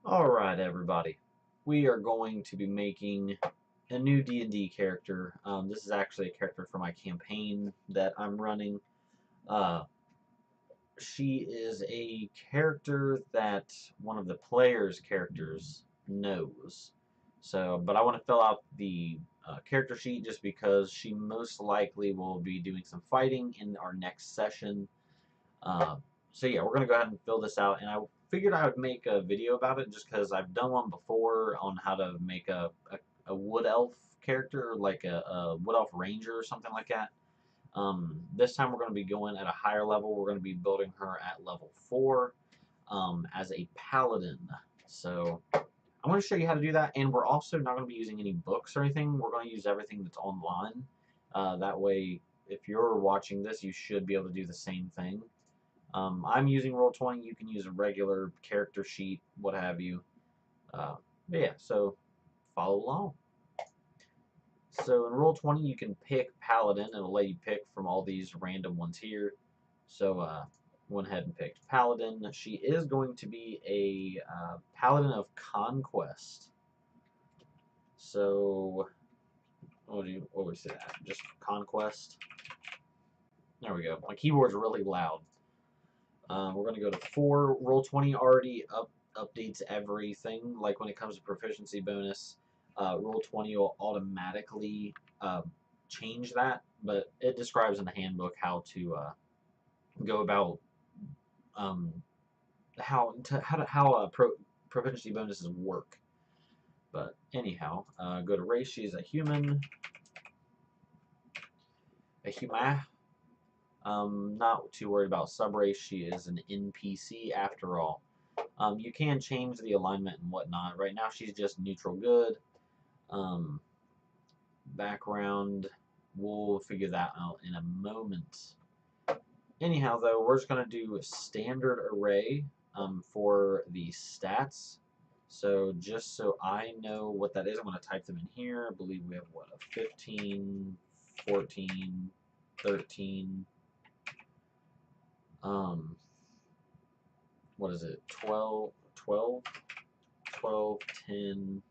Alright, everybody. We are going to be making a new D&D character. This is actually a character for my campaign that I'm running. Uh, she is a character that one of the player's characters knows. But I want to fill out the character sheet just because she most likely will be doing some fighting in our next session. Yeah, we're going to go ahead and fill this out, and I figured I would make a video about it just because I've done one before on how to make a wood elf character, like a wood elf ranger or something like that. This time we're going to be going at a higher level. We're going to be building her at level 4 as a paladin. So I'm going to show you how to do that, and we're also not going to be using any books or anything. We're going to use everything that's online. That way, if you're watching this, you should be able to do the same thing. I'm using Roll20. You can use a regular character sheet, what have you. Yeah, so follow along. So in Roll20, you can pick Paladin. It'll let you pick from all these random ones here. So went ahead and picked Paladin. She is going to be a Paladin of Conquest. So what would we say that? Just Conquest. There we go. My keyboard's really loud. We're going to go to 4. Roll20 already updates everything. Like when it comes to proficiency bonus, Roll20 will automatically change that, but it describes in the handbook how to go about how proficiency bonuses work. But anyhow, go to race. She's a human. A human. Not too worried about subrace. She is an NPC after all. You can change the alignment and whatnot. Right now she's just neutral good. Background, we'll figure that out in a moment. Anyhow, though, we're just going to do a standard array for the stats. So just so I know what that is, I'm going to type them in here. I believe we have, what, a 15, 14, 13, what is it, 12, 10,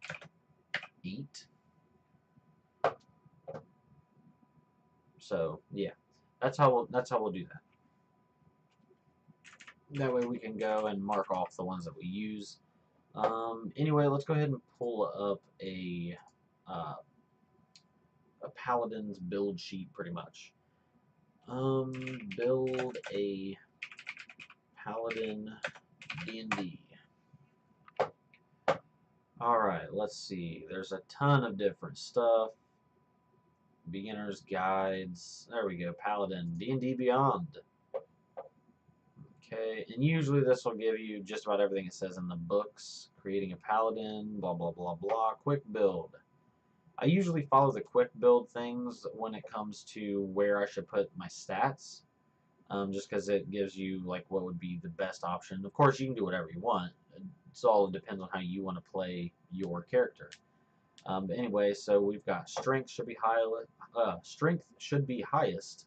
8. So yeah, that's how we'll do that. That way we can go and mark off the ones that we use. Anyway, let's go ahead and pull up a paladin's build sheet, pretty much. Build a paladin D&D. Alright, let's see. There's a ton of different stuff. Beginner's guides. There we go. Paladin. D&D Beyond. Okay, and usually this will give you just about everything it says in the books. Creating a paladin, blah, blah, blah, blah. Quick build. I usually follow the quick build things when it comes to where I should put my stats. Just because it gives you like what would be the best option. Of course, you can do whatever you want. It's all depends on how you want to play your character. But anyway, so we've got strength should be highest,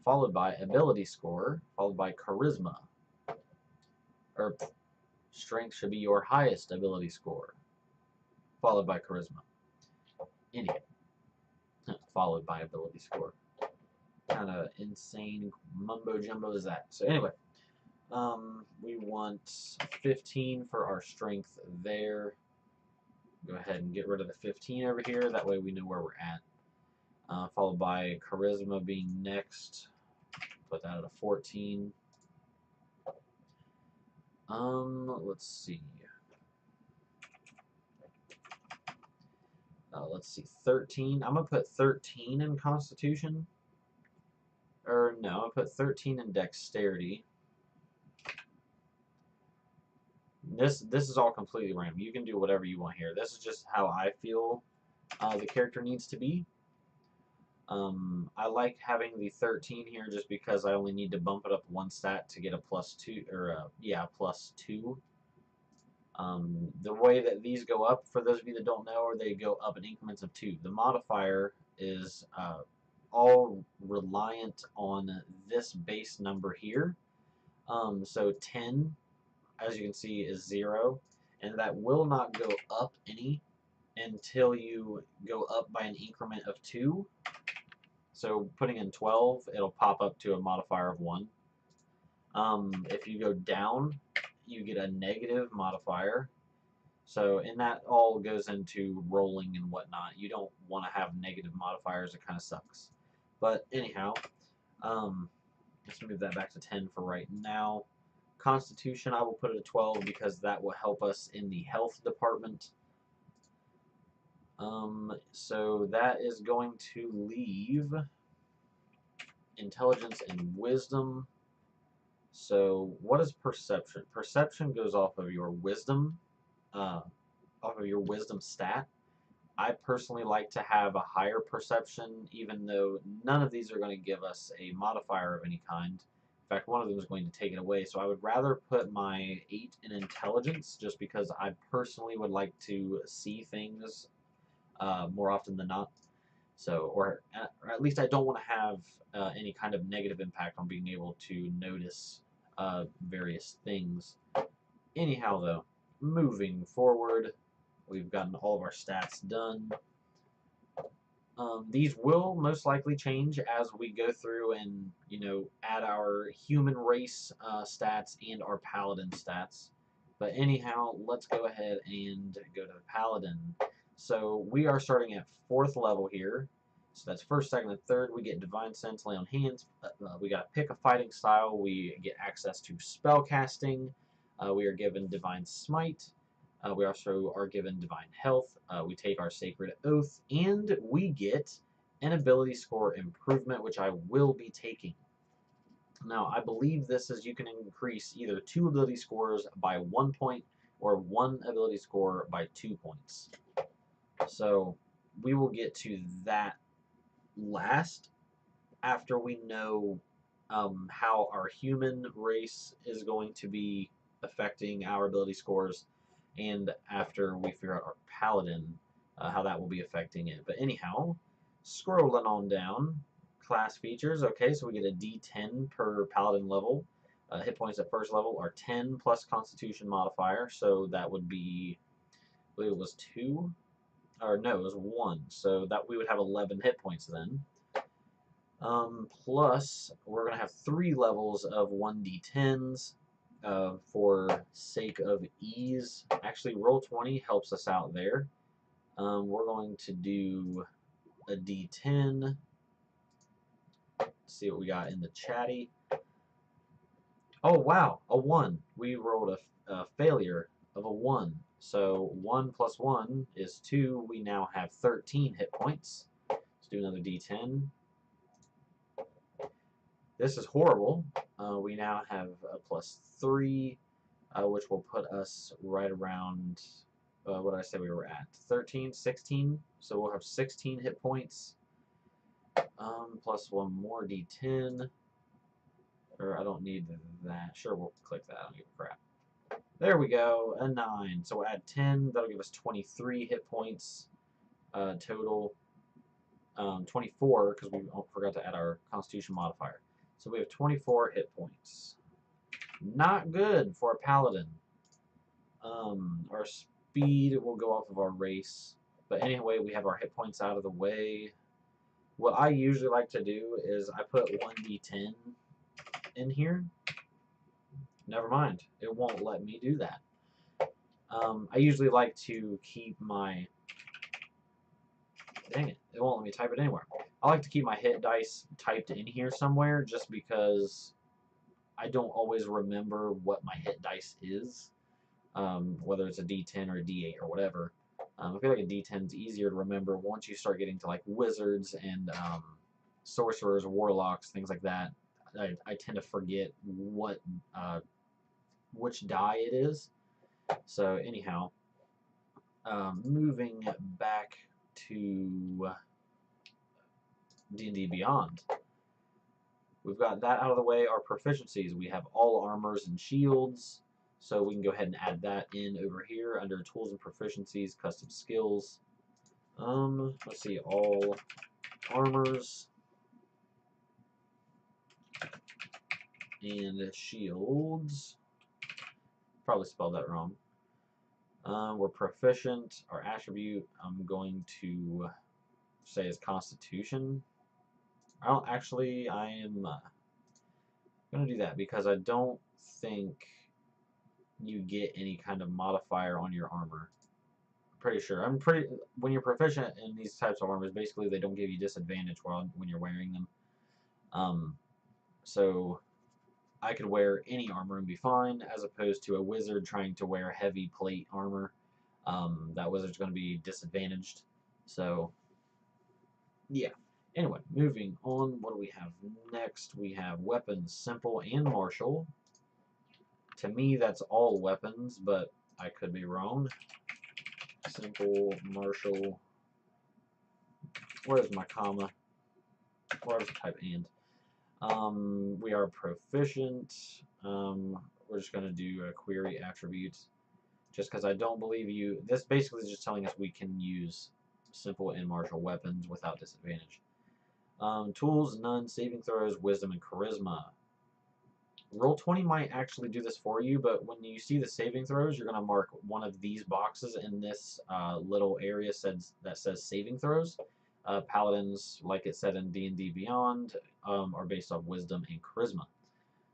followed by ability score, followed by charisma. Or strength should be your highest ability score, followed by charisma. Anyway, followed by ability score. Kind of insane mumbo jumbo is that. So anyway, we want 15 for our strength there. Go ahead and get rid of the 15 over here. That way we know where we're at. Followed by charisma being next. Put that at a 14. Let's see. Let's see, 13. I'm gonna put 13 in Constitution. Or no, I put 13 in Dexterity. This is all completely random. You can do whatever you want here. This is just how I feel the character needs to be. I like having the 13 here just because I only need to bump it up one stat to get a +2, or +2. The way that these go up, for those of you that don't know, or they go up in increments of 2. The modifier is all reliant on this base number here. So 10, as you can see, is 0, and that will not go up any until you go up by an increment of 2. So putting in 12, it'll pop up to a modifier of 1. If you go down, you get a negative modifier. So, and that all goes into rolling and whatnot. You don't want to have negative modifiers. It kind of sucks. But anyhow, let's move that back to 10 for right now. Constitution, I will put it at 12 because that will help us in the health department. So that is going to leave intelligence and wisdom. So what is perception? Perception goes off of your wisdom, stat. I personally like to have a higher perception, even though none of these are going to give us a modifier of any kind. In fact, one of them is going to take it away. So I would rather put my 8 in intelligence, just because I personally would like to see things more often than not. So, or at least I don't want to have any kind of negative impact on being able to notice various things. Anyhow, though, moving forward, we've gotten all of our stats done. These will most likely change as we go through and, add our human race stats and our paladin stats. But anyhow, let's go ahead and go to the paladin. So we are starting at 4th level here. So that's 1st, 2nd, and 3rd. We get Divine Sense, Lay on Hands. We got to pick a fighting style. We get access to spell casting. We are given Divine Smite. We also are given Divine Health. We take our Sacred Oath, and we get an ability score improvement, which I will be taking. Now, I believe this is you can increase either 2 ability scores by 1 point or 1 ability score by 2 points. So we will get to that last after we know how our human race is going to be affecting our ability scores, and after we figure out our paladin, how that will be affecting it. But anyhow, scrolling on down, class features. Okay, so we get a D10 per paladin level. Hit points at 1st level are 10 plus Constitution modifier, so that would be, I believe it was 2, or no, it was 1. So that we would have 11 hit points then. Plus, we're going to have 3 levels of 1d10s for sake of ease. Actually, Roll20 helps us out there. We're going to do a d10. Let's see what we got in the chatty. Oh, wow, a 1. We rolled a failure of a 1. So 1 plus 1 is 2. We now have 13 hit points. Let's do another d10. This is horrible. We now have a +3, which will put us right around, what did I say we were at? 13, 16. So we'll have 16 hit points. Plus 1 more d10. Or I don't need that. Sure, we'll click that. I don't give a crap. There we go, a 9. So we'll add 10. That'll give us 23 hit points total. 24, because we forgot to add our Constitution modifier. So we have 24 hit points. Not good for a paladin. Our speed will go off of our race. But anyway, we have our hit points out of the way. What I usually like to do is I put 1d10 in here. Never mind. It won't let me do that. I usually like to keep my... Dang it. It won't let me type it anywhere. I like to keep my hit dice typed in here somewhere just because I don't always remember what my hit dice is, whether it's a D10 or a D8 or whatever. I feel like a D10 is easier to remember once you start getting to like wizards and sorcerers, warlocks, things like that. I tend to forget what which die it is. So anyhow, moving back to D&D Beyond. We've got that out of the way. Our proficiencies, we have all armors and shields, so we can go ahead and add that in over here under tools and proficiencies, custom skills. Let's see, all armors and shields. Probably spelled that wrong. We're proficient. Our attribute, I'm going to say, is Constitution. I don't actually. I am going to do that because I don't think you get any kind of modifier on your armor. I'm pretty sure. When you're proficient in these types of armors, basically they don't give you disadvantage when you're wearing them. So I could wear any armor and be fine, as opposed to a wizard trying to wear heavy plate armor. That wizard's going to be disadvantaged. So, yeah. Anyway, moving on. What do we have next? We have weapons, simple and martial. To me, that's all weapons, but I could be wrong. Simple, martial. Where's my comma? Where's type and? We are proficient. We're just going to do a query attributes. Just because I don't believe you. This basically is just telling us we can use simple and martial weapons without disadvantage. Tools, none, saving throws, wisdom, and charisma. Roll20 might actually do this for you, but when you see the saving throws, you're going to mark one of these boxes in this little area that says saving throws. Paladins, like it said in D&D Beyond, are based off wisdom and charisma.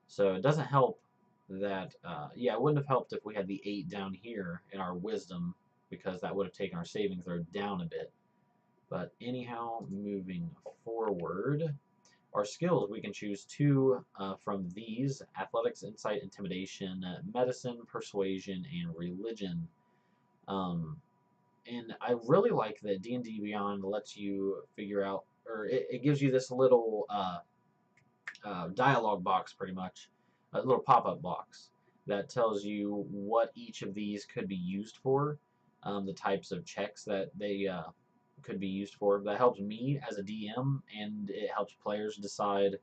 So it doesn't help that, yeah, it wouldn't have helped if we had the 8 down here in our wisdom, because that would have taken our saving throw down a bit. But anyhow, moving forward, our skills, we can choose 2 from these: athletics, insight, intimidation, medicine, persuasion, and religion. And I really like that D&D Beyond lets you figure out, or it gives you this little dialogue box, pretty much, a little pop-up box that tells you what each of these could be used for, the types of checks that they could be used for. That helps me as a DM, and it helps players decide,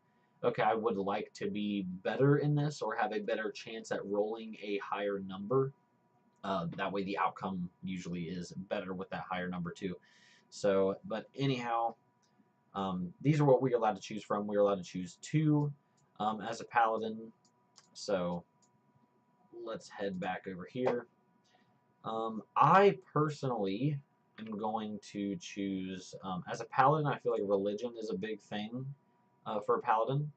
okay, I would like to be better in this or have a better chance at rolling a higher number. That way the outcome usually is better with that higher number too. So, but anyhow, these are what we're allowed to choose from. We're allowed to choose 2 as a paladin. So let's head back over here. I personally am going to choose, as a paladin, I feel like religion is a big thing for a paladin.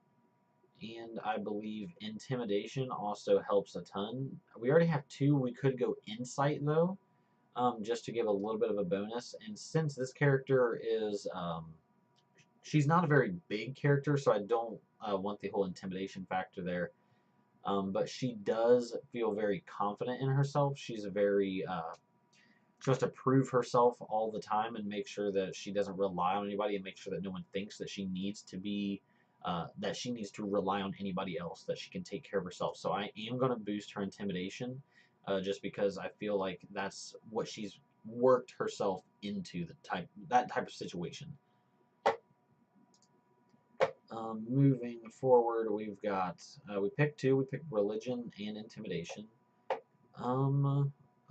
And I believe intimidation also helps a ton. We already have 2. We could go insight, though, just to give a little bit of a bonus. And since this character is, she's not a very big character, so I don't want the whole intimidation factor there. But she does feel very confident in herself. She's a very, she wants to prove herself all the time and make sure that she doesn't rely on anybody, and make sure that no one thinks that she needs to be, that she needs to rely on anybody else, that she can take care of herself. So I am going to boost her intimidation, just because I feel like that's what she's worked herself into, that type of situation. Moving forward, we've got, we picked 2. We picked religion and intimidation.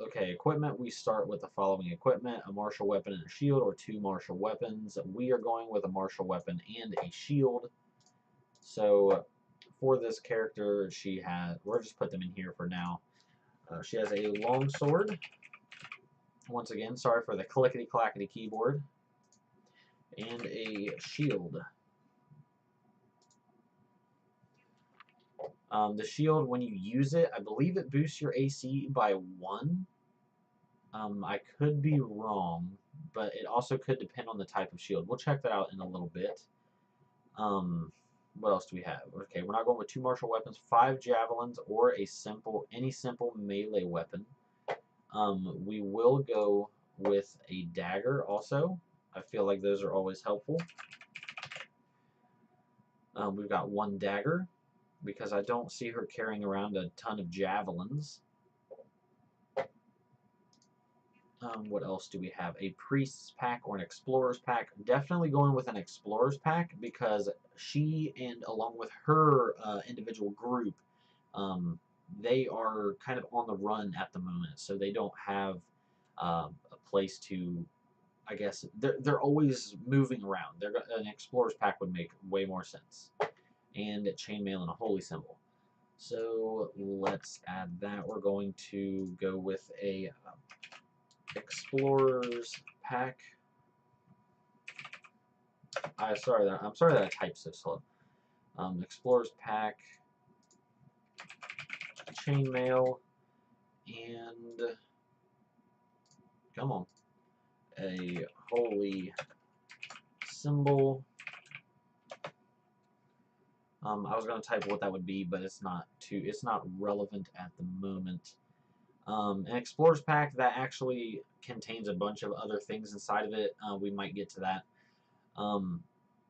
Okay, equipment, we start with the following equipment: a martial weapon and a shield, or 2 martial weapons. We are going with a martial weapon and a shield. So for this character, we'll just put them in here for now. She has a long sword. Once again, sorry for the clickety-clackety keyboard. And a shield. The shield, when you use it, I believe it boosts your AC by 1. I could be wrong, but it also could depend on the type of shield. We'll check that out in a little bit. What else do we have? Okay, we're not going with 2 martial weapons, 5 javelins, or any simple melee weapon. We will go with a dagger also. I feel like those are always helpful. We've got 1 dagger, because I don't see her carrying around a ton of javelins. What else do we have? A priest's pack or an explorer's pack. Definitely going with an explorer's pack, because she, and along with her individual group, they are kind of on the run at the moment, so they don't have a place to, I guess, they're always moving around. An explorer's pack would make way more sense. And chainmail and a holy symbol. So let's add that. We're going to go with a Explorer's Pack. I'm sorry that I typed so slow. Explorer's Pack, Chainmail, and come on, a Holy Symbol. I was going to type what that would be, but it's not relevant at the moment. An Explorer's Pack that actually contains a bunch of other things inside of it. We might get to that.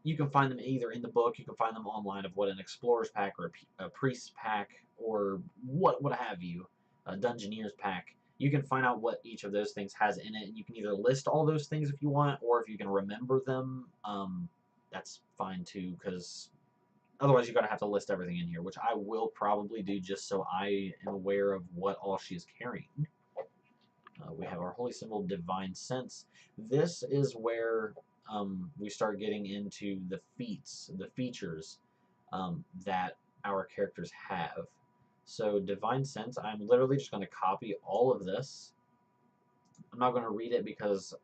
You can find them either in the book, you can find them online of what an Explorer's Pack or a Priest's Pack or what have you, a Dungeoneer's Pack. You can find out what each of those things has in it, and you can either list all those things if you want, or if you can remember them, that's fine too, because otherwise you're going to have to list everything in here, which I will probably do just so I am aware of what all she is carrying. We have our holy symbol, Divine Sense. This is where we start getting into the feats, the features that our characters have. So Divine Sense, I'm literally just going to copy all of this. I'm not going to read it because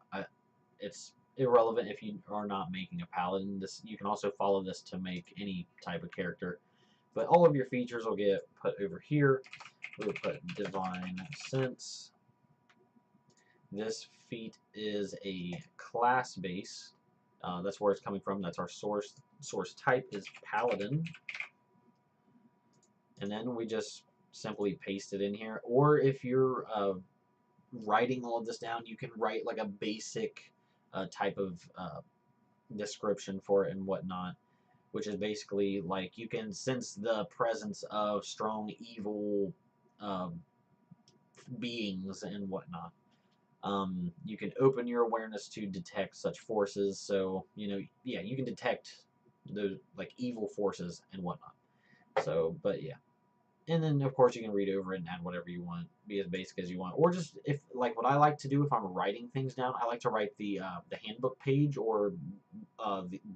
it's irrelevant if you are not making a paladin. You can also follow this to make any type of character. But all of your features will get put over here. We'll put Divine Sense. This feat is a class base. That's where it's coming from. That's our source. Source type is Paladin. And then we just simply paste it in here. Or if you're writing all of this down, you can write like a basic type of description for it and whatnot, which is basically like you can sense the presence of strong evil beings and whatnot. You can open your awareness to detect such forces, so yeah, you can detect those like evil forces and whatnot. So, but yeah. And then, of course, you can read over it and add whatever you want, be as basic as you want. Or just, if like what I like to do if I'm writing things down, I like to write the handbook page or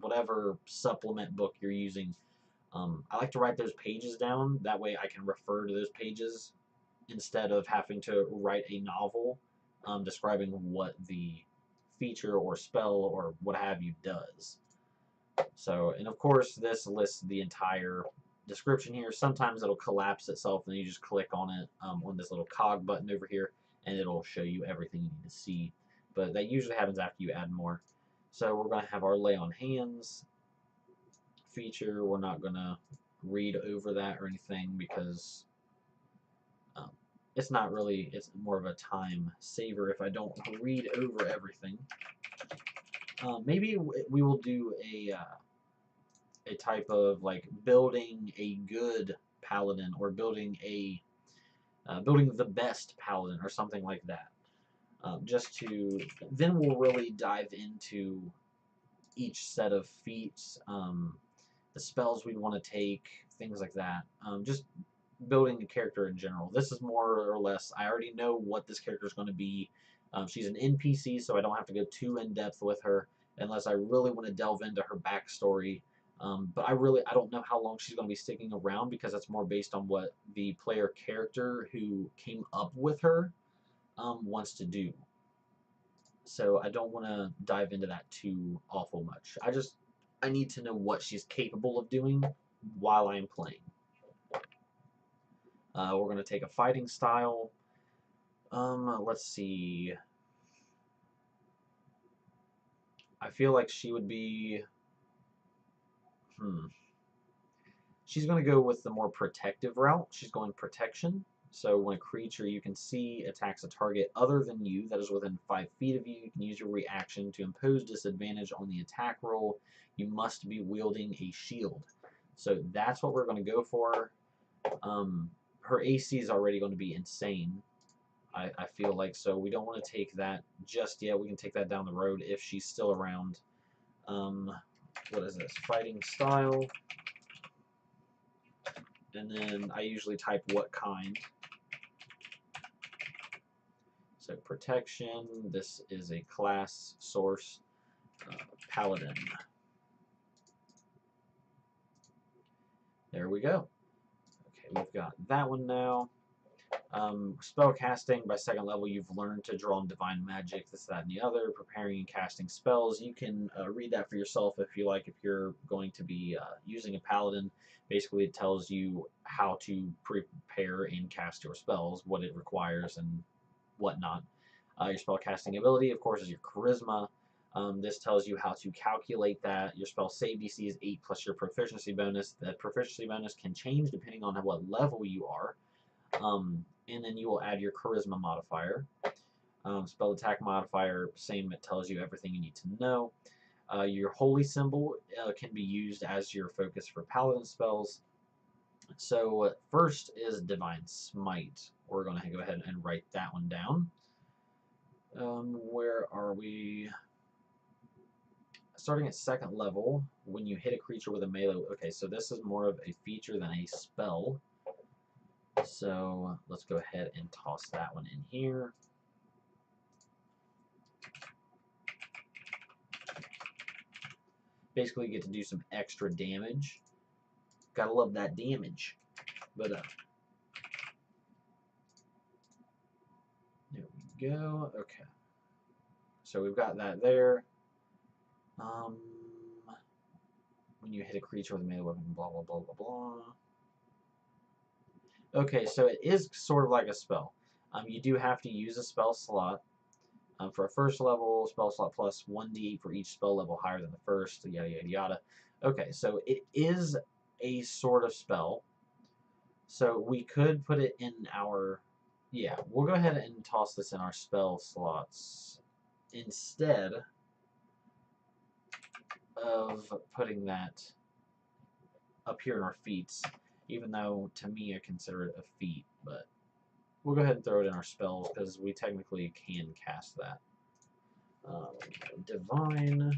whatever supplement book you're using. I like to write those pages down. That way I can refer to those pages instead of having to write a novel describing what the feature or spell or what have you does. So, and of course, this lists the entire description here. Sometimes it'll collapse itself and you just click on it on this little cog button over here and it'll show you everything you need to see. But that usually happens after you add more. So we're going to have our lay on hands feature. We're not going to read over that or anything because it's not really, it's more of a time saver if I don't read over everything. Maybe we will do a type of like building a good paladin or building the best paladin or something like that. Then we'll really dive into each set of feats, the spells we want to take, things like that. Just building a character in general. This is more or less, I already know what this character is going to be. She's an NPC, so I don't have to go too in depth with her unless I really want to delve into her backstory. But I don't know how long she's going to be sticking around because that's more based on what the player character who came up with her wants to do. So I don't want to dive into that too awful much. I need to know what she's capable of doing while I'm playing. We're going to take a fighting style. Let's see. I feel like she would be... She's going to go with the more protective route. She's going protection. So when a creature you can see attacks a target other than you that is within 5 feet of you, you can use your reaction to impose disadvantage on the attack roll. You must be wielding a shield. So that's what we're going to go for. Her AC is already going to be insane. I feel like, so we don't want to take that just yet. We can take that down the road if she's still around. What is this? Fighting style. And then I usually type what kind. So protection, this is a class source, Paladin. There we go. we've got that one now. Spell casting, by second level, you've learned to draw on divine magic, this, that, and the other. Preparing and casting spells. You can read that for yourself if you like, if you're going to be using a paladin. Basically, it tells you how to prepare and cast your spells, what it requires, and whatnot. Your spell casting ability, of course, is your charisma. This tells you how to calculate that. Your spell save DC is 8 plus your proficiency bonus. That proficiency bonus can change depending on what level you are. And then you will add your charisma modifier. Spell attack modifier, same, it tells you everything you need to know. Your holy symbol can be used as your focus for paladin spells. So first is Divine Smite. We're going to go ahead and write that one down. Where are we? Starting at second level, when you hit a creature with a melee... Okay, so this is more of a feature than a spell. So let's go ahead and toss that one in here. Basically, you get to do some extra damage. Gotta love that damage. But there we go. Okay. So we've got that there. When you hit a creature with a melee weapon, blah, blah, blah, blah, blah. Okay, so it is sort of like a spell. You do have to use a spell slot. For a first level, spell slot plus 1d8 for each spell level higher than the first, yada, yada, yada. Okay, so it is a sort of spell. So we could put it in our... Yeah, we'll go ahead and toss this in our spell slots instead of putting that up here in our feats, even though to me I consider it a feat, but we'll go ahead and throw it in our spells because we technically can cast that. Divine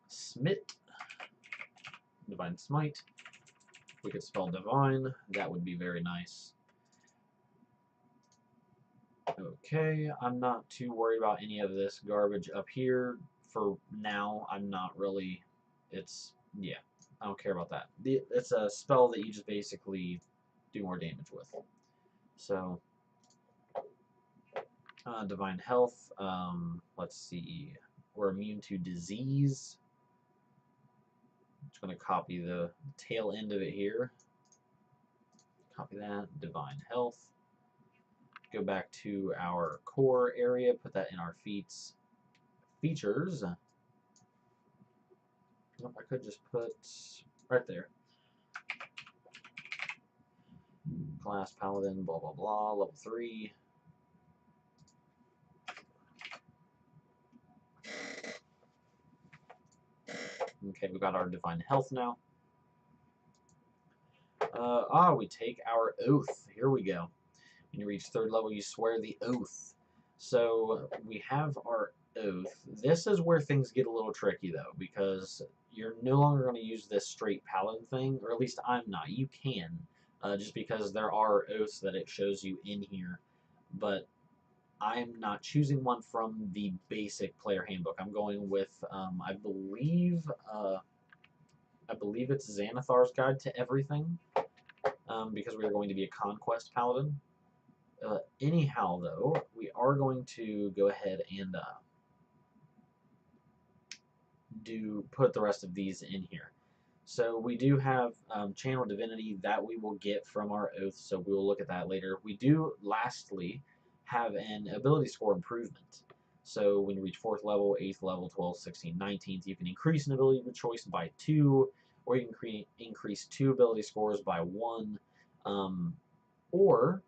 Smite. Divine Smite. We could spell divine. That would be very nice. Okay, I'm not too worried about any of this garbage up here. For now, I'm not really. It's, yeah, I don't care about that. It's a spell that you just basically do more damage with. So, Divine Health. Let's see. We're immune to disease. I'm just going to copy the tail end of it here. Copy that. Divine Health. Go back to our core area. Put that in our feats. Features. Nope, I could just put right there. Class Paladin, blah, blah, blah, level 3. Okay, we got our Divine Health now. We take our Oath. Here we go. When you reach third level, you swear the Oath. So we have our Oath. This is where things get a little tricky, though, because you're no longer going to use this straight Paladin thing, or at least I'm not. You can, just because there are Oaths that it shows you in here, but I'm not choosing one from the basic player handbook. I'm going with, I believe it's Xanathar's Guide to Everything, because we're going to be a Conquest Paladin. Anyhow, though, we are going to go ahead and put the rest of these in here. So we do have Channel Divinity that we will get from our Oath, so we will look at that later. We do, lastly, have an ability score improvement. So when you reach 4th level, 8th level, 12th, 16th, 19th, you can increase an ability of choice by 2, or you can increase 2 ability scores by 1, or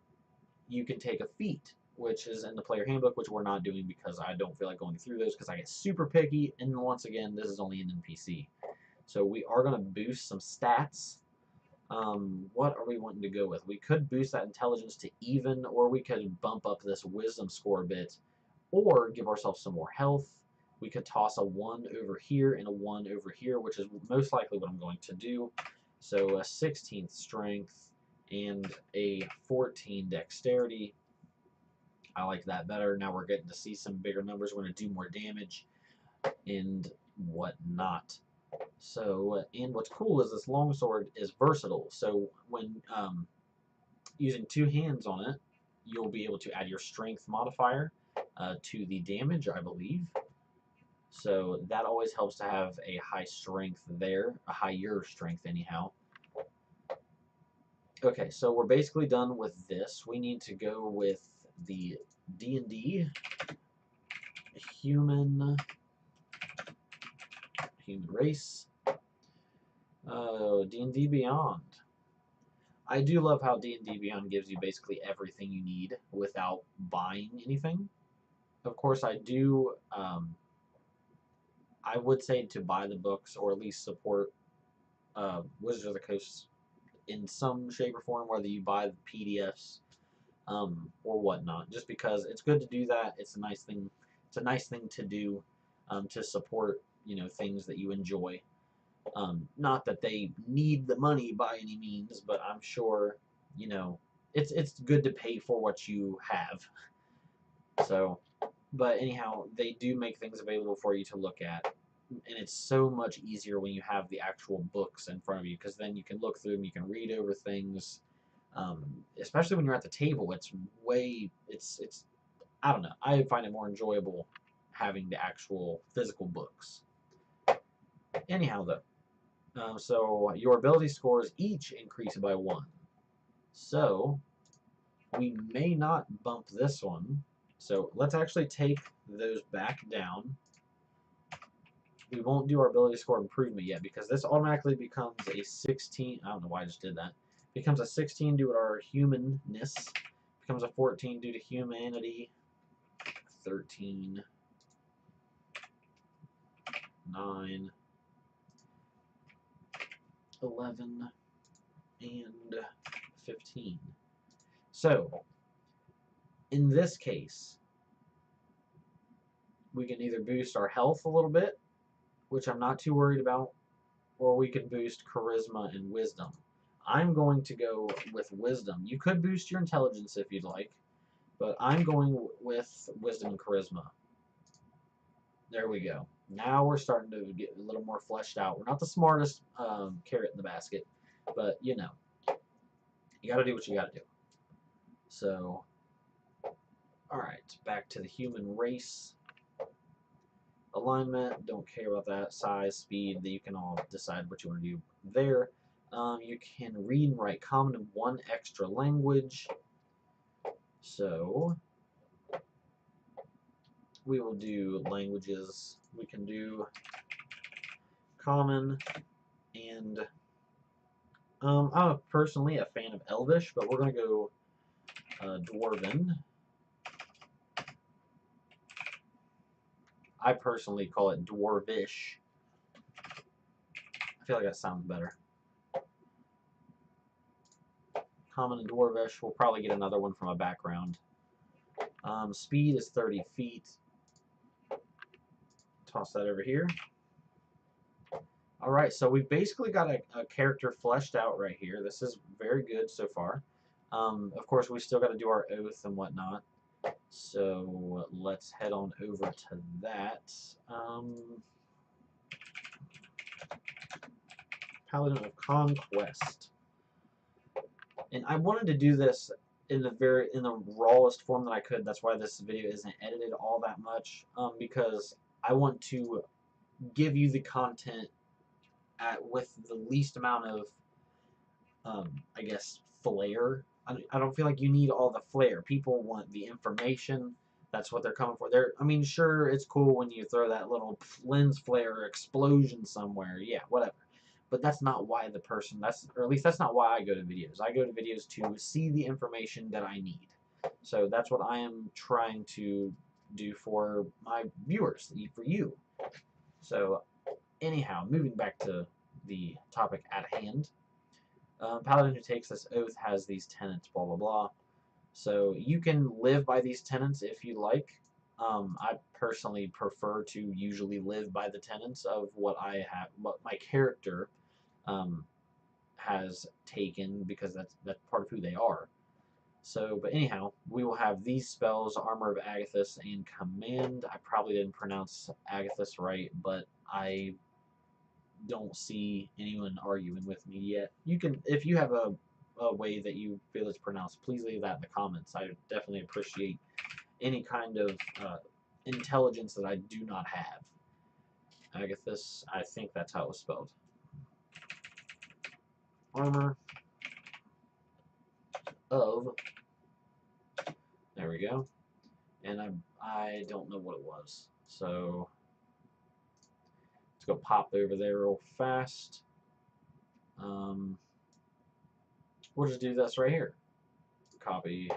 you can take a feat, which is in the player handbook, which we're not doing because I don't feel like going through those because I get super picky, and once again, this is only an NPC. So we are going to boost some stats. What are we wanting to go with? We could boost that intelligence to even, or we could bump up this wisdom score a bit, or give ourselves some more health. We could toss a 1 over here and a 1 over here, which is most likely what I'm going to do. So a 16th strength and a 14 dexterity. I like that better. Now we're getting to see some bigger numbers. We're going to do more damage and whatnot. So, and what's cool is this longsword is versatile. So when using two hands on it, you'll be able to add your strength modifier to the damage, I believe. So that always helps to have a high strength there, a higher strength anyhow. Okay, so we're basically done with this. We need to go with the D&D human race. D&D Beyond. I do love how D&D Beyond gives you basically everything you need without buying anything. Of course, I do. I would say to buy the books or at least support Wizards of the Coast in some shape or form, whether you buy the PDFs or whatnot. Just because it's good to do that. It's a nice thing. It's a nice thing to do to support things that you enjoy. Not that they need the money by any means, but I'm sure it's good to pay for what you have. So, but anyhow, they do make things available for you to look at, and it's so much easier when you have the actual books in front of you, because then you can look through them, you can read over things. Especially when you're at the table, it's I don't know. I find it more enjoyable having the actual physical books. Anyhow, though. So your ability scores each increase by 1. So we may not bump this one. So let's actually take those back down. We won't do our ability score improvement yet because this automatically becomes a 16. I don't know why I just did that. Becomes a 16 due to our humanness. Becomes a 14 due to humanity. 13. 9. 11. And 15. So, in this case, we can either boost our health a little bit, which I'm not too worried about, or we can boost charisma and wisdom. I'm going to go with wisdom. You could boost your intelligence if you'd like, but I'm going with wisdom and charisma. There we go. Now we're starting to get a little more fleshed out. We're not the smartest carrot in the basket, but you got to do what you got to do. So, all right, back to the human race. Alignment, don't care about that. Size, speed, that you can all decide what you want to do there. You can read and write common and 1 extra language. So we will do languages. We can do common and I'm personally a fan of Elvish, but we're going to go Dwarven. I personally call it Dwarvish. I feel like that sounds better. Common and Dwarvish. We'll probably get another one from a background. Speed is 30 feet. Toss that over here. Alright, so we've basically got a character fleshed out right here. This is very good so far. Of course, we still got to do our oath and whatnot. So let's head on over to that. Paladin of Conquest. And I wanted to do this in the rawest form that I could. That's why this video isn't edited all that much. Because I want to give you the content with the least amount of, I guess, flair. I don't feel like you need all the flair. People want the information. That's what they're coming for. I mean, sure, it's cool when you throw that little lens flare or explosion somewhere. Yeah, whatever. But that's not why or at least that's not why I go to videos. I go to videos to see the information that I need. So that's what I am trying to do for my viewers, for you. So anyhow, moving back to the topic at hand. Paladin who takes this oath has these tenets, blah, blah, blah. So you can live by these tenets if you like. I personally prefer to usually live by the tenets of what my character has taken, because that's part of who they are. So, but anyhow, we will have these spells: Armor of Agathis and Command. I probably didn't pronounce Agathis right, but I don't see anyone arguing with me yet. You can, if you have a way that you feel it's pronounced, please leave that in the comments. I definitely appreciate any kind of intelligence that I do not have. Agathis, I think that's how it was spelled. Armor of, there we go. And I don't know what it was, so let's go pop over there real fast. We'll just do this right here. Copy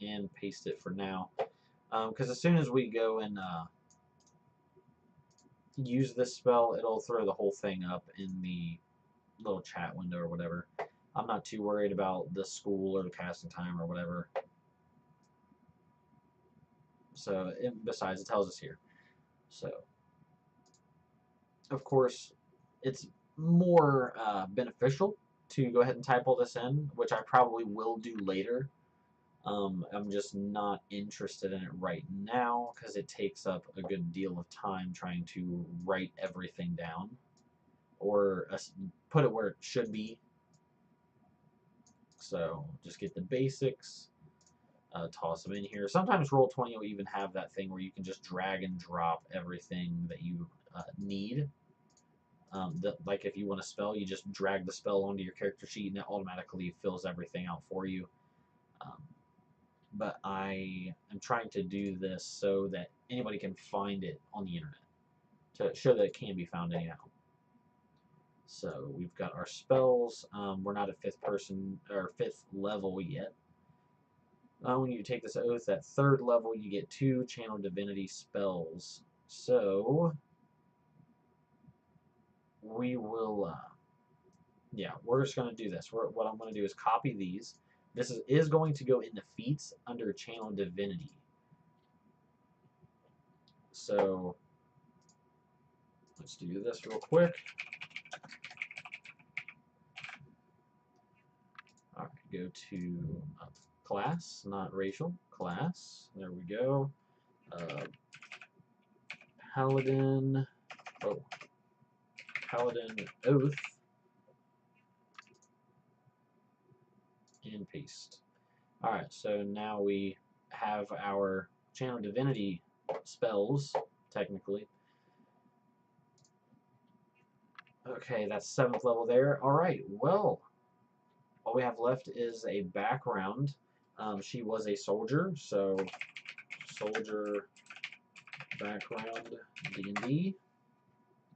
and paste it for now. Because as soon as we go and use this spell, it'll throw the whole thing up in the little chat window or whatever. I'm not too worried about the school or the casting time or whatever. So, besides, it tells us here. So, of course, it's more beneficial to go ahead and type all this in, which I probably will do later. I'm just not interested in it right now because it takes up a good deal of time trying to write everything down or put it where it should be. So just get the basics, toss them in here. Sometimes Roll20 will even have that thing where you can just drag and drop everything that you need. Like if you want a spell, you just drag the spell onto your character sheet and it automatically fills everything out for you. But I am trying to do this so that anybody can find it on the internet to show that it can be found anyhow. So we've got our spells. We're not at 5th level yet. When you take this oath at 3rd level, you get 2 Channel Divinity spells. So we will, yeah, we're just going to do this. What I'm going to do is copy these. This is going to go in the feats under Channel Divinity. So let's do this real quick. All right, go to class, not racial, class. There we go. Paladin, Paladin Oath, and paste. All right, so now we have our Channel Divinity spells, technically. Okay, that's 7th level there. All right, well, all we have left is a background. She was a soldier, so soldier background D&D.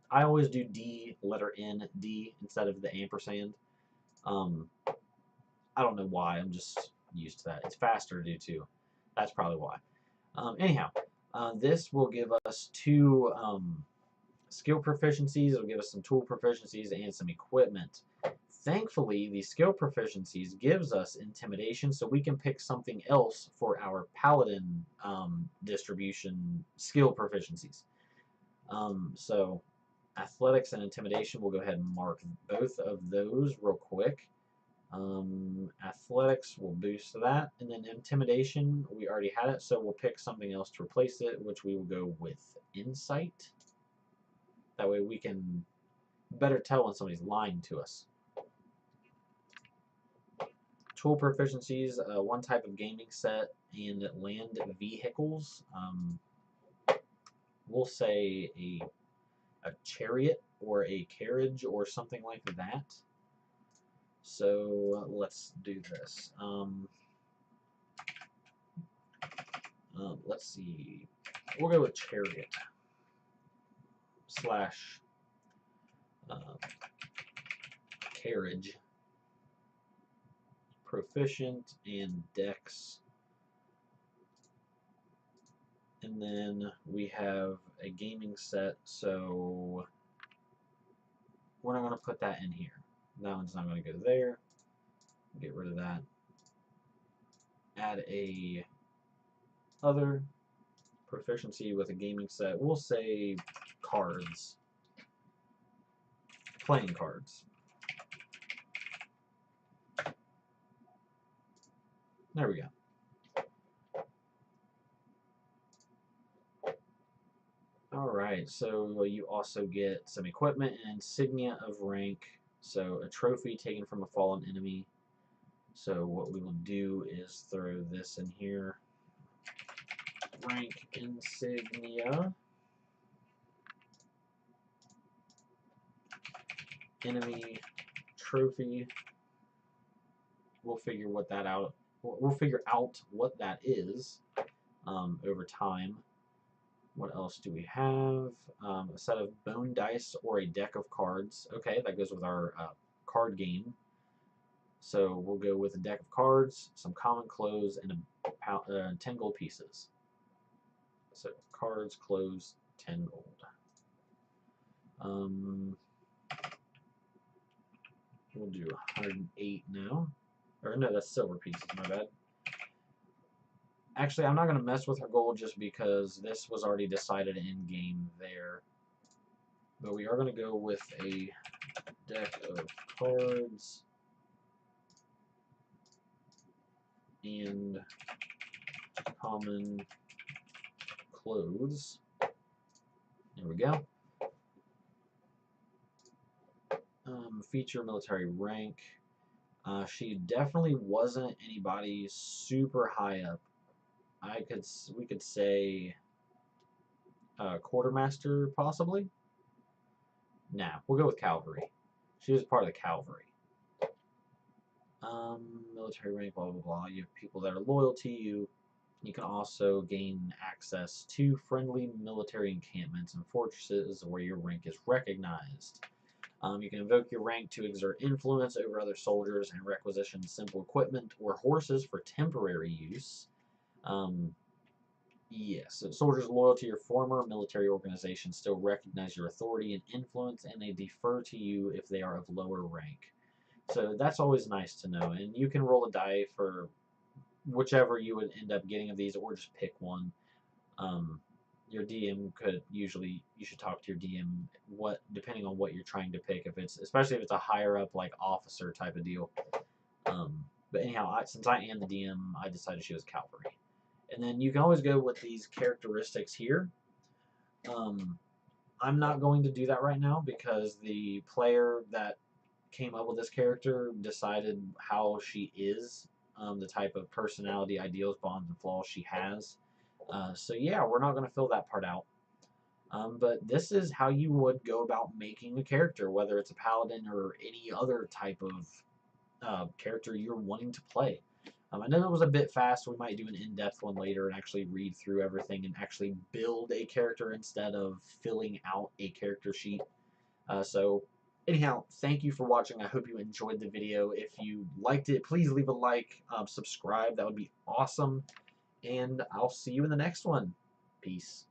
I always do D, letter N, D, instead of the ampersand. I don't know why, I'm just used to that. It's faster to do too. That's probably why. Anyhow, this will give us 2 skill proficiencies. It'll give us some tool proficiencies and some equipment. Thankfully, the skill proficiencies gives us intimidation, so we can pick something else for our paladin distribution skill proficiencies. So athletics and intimidation, we'll go ahead and mark both of those real quick. Athletics will boost that, and then intimidation, we already had it, so we'll pick something else to replace it, which we will go with insight. That way we can better tell when somebody's lying to us. Tool proficiencies, 1 type of gaming set, and land vehicles. We'll say a chariot or a carriage or something like that. So let's do this. Let's see. We'll go with chariot slash carriage. Proficient and dex. And then we have a gaming set, so we're not going to put that in here. That one's not going to go there. Get rid of that. Add a other proficiency with a gaming set. We'll say cards. Playing cards. There we go. Alright, so you also get some equipment and insignia of rank. So a trophy taken from a fallen enemy. So what we will do is throw this in here. Rank insignia. Enemy trophy. We'll figure what that out. We'll figure out what that is over time. What else do we have? A set of bone dice or a deck of cards. Okay, that goes with our card game. So we'll go with a deck of cards, some common clothes, and 10 gold pieces. So cards, clothes, 10 gold. We'll do 108 now. Or no, that's silver pieces, my bad. Actually, I'm not going to mess with her gold just because this was already decided in game there. But we are going to go with a deck of cards and common clothes. There we go. Feature military rank. She definitely wasn't anybody super high up. We could say quartermaster possibly. Nah, we'll go with cavalry. She was part of the cavalry. Military rank, blah blah blah. You have people that are loyal to you. You can also gain access to friendly military encampments and fortresses where your rank is recognized. You can invoke your rank to exert influence over other soldiers and requisition simple equipment or horses for temporary use. Yes, so soldiers loyal to your former military organization still recognize your authority and influence, and they defer to you if they are of lower rank. So that's always nice to know. And you can roll a die for whichever you would end up getting of these, or just pick one. Your DM you should talk to your DM depending on what you're trying to pick. Especially if it's a higher up like officer type of deal. But anyhow, since I am the DM, I decided she was cavalry. And then you can always go with these characteristics here. I'm not going to do that right now because the player that came up with this character decided how she is, the type of personality, ideals, bonds, and flaws she has. So yeah, we're not going to fill that part out. But this is how you would go about making a character, whether it's a paladin or any other type of character you're wanting to play. I know it was a bit fast. We might do an in-depth one later and actually read through everything and actually build a character instead of filling out a character sheet. So anyhow, thank you for watching. I hope you enjoyed the video. If you liked it, please leave a like, subscribe. That would be awesome. And I'll see you in the next one. Peace.